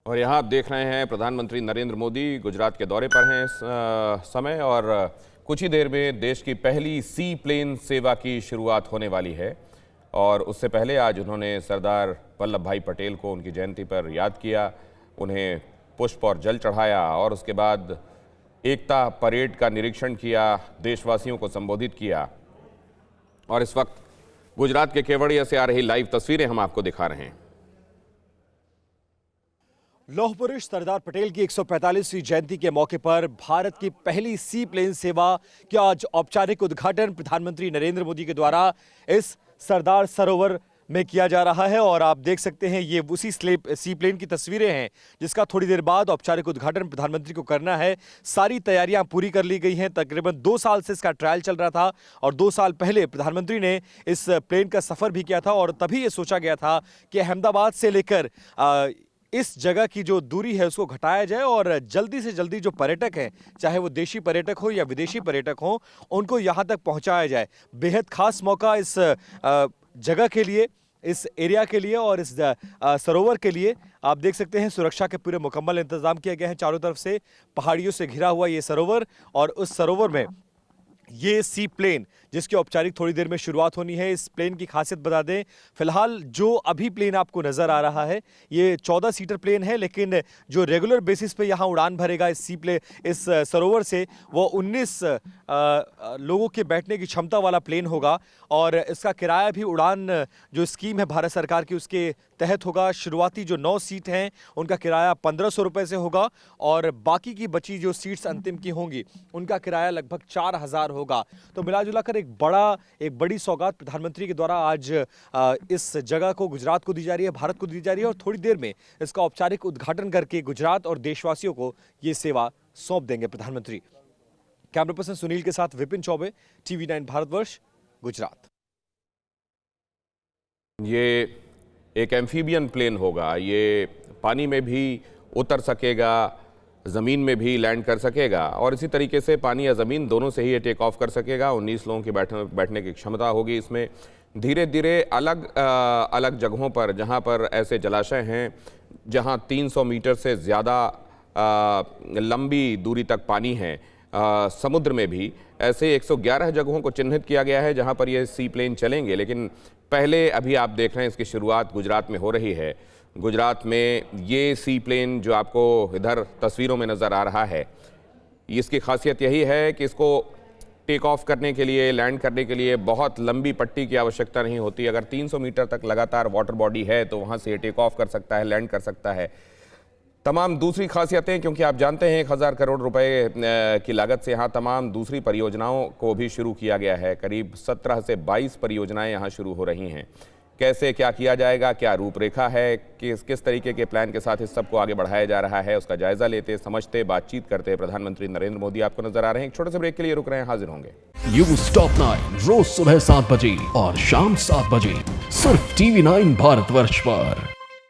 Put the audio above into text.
और यहाँ आप देख रहे हैं प्रधानमंत्री नरेंद्र मोदी गुजरात के दौरे पर हैं इस समय, और कुछ ही देर में देश की पहली सी प्लेन सेवा की शुरुआत होने वाली है। और उससे पहले आज उन्होंने सरदार वल्लभ भाई पटेल को उनकी जयंती पर याद किया, उन्हें पुष्प और जल चढ़ाया और उसके बाद एकता परेड का निरीक्षण किया, देशवासियों को संबोधित किया। और इस वक्त गुजरात के केवड़िया से आ रही लाइव तस्वीरें हम आपको दिखा रहे हैं। लौह पुरुष सरदार पटेल की 145वीं जयंती के मौके पर भारत की पहली सी प्लेन सेवा का आज औपचारिक उद्घाटन प्रधानमंत्री नरेंद्र मोदी के द्वारा इस सरदार सरोवर में किया जा रहा है। और आप देख सकते हैं ये उसी सी प्लेन की तस्वीरें हैं जिसका थोड़ी देर बाद औपचारिक उद्घाटन प्रधानमंत्री को करना है। सारी तैयारियां पूरी कर ली गई हैं। तकरीबन 2 साल से इसका ट्रायल चल रहा था और 2 साल पहले प्रधानमंत्री ने इस प्लेन का सफर भी किया था और तभी ये सोचा गया था कि अहमदाबाद से लेकर इस जगह की जो दूरी है उसको घटाया जाए और जल्दी से जल्दी जो पर्यटक हैं, चाहे वो देशी पर्यटक हो या विदेशी पर्यटक हो, उनको यहाँ तक पहुँचाया जाए। बेहद खास मौका इस जगह के लिए, इस एरिया के लिए और इस सरोवर के लिए। आप देख सकते हैं सुरक्षा के पूरे मुकम्मल इंतजाम किए गए हैं। चारों तरफ से पहाड़ियों से घिरा हुआ ये सरोवर, और उस सरोवर में ये सी प्लेन जिसकी औपचारिक थोड़ी देर में शुरुआत होनी है। इस प्लेन की खासियत बता दें, फिलहाल जो अभी प्लेन आपको नज़र आ रहा है ये 14 सीटर प्लेन है, लेकिन जो रेगुलर बेसिस पे यहाँ उड़ान भरेगा इस सरोवर से वो 19 लोगों के बैठने की क्षमता वाला प्लेन होगा। और इसका किराया भी उड़ान जो स्कीम है भारत सरकार की उसके तहत होगा। शुरुआती जो 9 सीट हैं उनका किराया 1500 रुपये से होगा और बाकी की बची जो सीट्स अंतिम की होंगी उनका किराया लगभग 4000 होगा। तो मिला जुला कर एक बड़ी सौगात प्रधानमंत्री के द्वारा आज इस जगह को, गुजरात को दी जा रही है, भारत को दी जा रही है। और थोड़ी देर में इसका औपचारिक उद्घाटन करके गुजरात और देशवासियों को ये सेवा सौंप देंगे प्रधानमंत्री। कैमरा पर्सन सुनील के साथ विपिन चौबे, TV9 भारतवर्ष, गुजरात। ये एक एम्फीबियन प्लेन होगा, ये पानी में भी उतर सकेगा, ज़मीन में भी लैंड कर सकेगा और इसी तरीके से पानी या ज़मीन दोनों से ही ये टेक ऑफ कर सकेगा। 19 लोगों की बैठने की क्षमता होगी इसमें। धीरे धीरे अलग जगहों पर, जहाँ पर ऐसे जलाशय हैं जहाँ 300 मीटर से ज़्यादा लंबी दूरी तक पानी है, समुद्र में भी ऐसे 111 जगहों को चिन्हित किया गया है जहाँ पर ये सी प्लेन चलेंगे। लेकिन पहले अभी आप देख रहे हैं इसकी शुरुआत गुजरात में हो रही है। गुजरात में ये सी प्लेन जो आपको इधर तस्वीरों में नज़र आ रहा है, इसकी खासियत यही है कि इसको टेक ऑफ करने के लिए, लैंड करने के लिए बहुत लंबी पट्टी की आवश्यकता नहीं होती। अगर 300 मीटर तक लगातार वाटर बॉडी है तो वहाँ से टेक ऑफ कर सकता है, लैंड कर सकता है। तमाम दूसरी खासियतें, क्योंकि आप जानते हैं 1000 करोड़ रुपए की लागत से यहाँ तमाम दूसरी परियोजनाओं को भी शुरू किया गया है। करीब 17 से 22 परियोजनाएं यहाँ शुरू हो रही हैं। कैसे क्या किया जाएगा, क्या रूपरेखा है, किस तरीके के प्लान के साथ इस सबको आगे बढ़ाया जा रहा है, उसका जायजा लेते, समझते, बातचीत करते प्रधानमंत्री नरेंद्र मोदी आपको नजर आ रहे हैं। एक छोटे से ब्रेक के लिए रुक रहे हैं, हाजिर होंगे। न्यूज़ टॉप 9 रोज सुबह 7 बजे और शाम 7 बजे सिर्फ TV9 भारतवर्ष पर।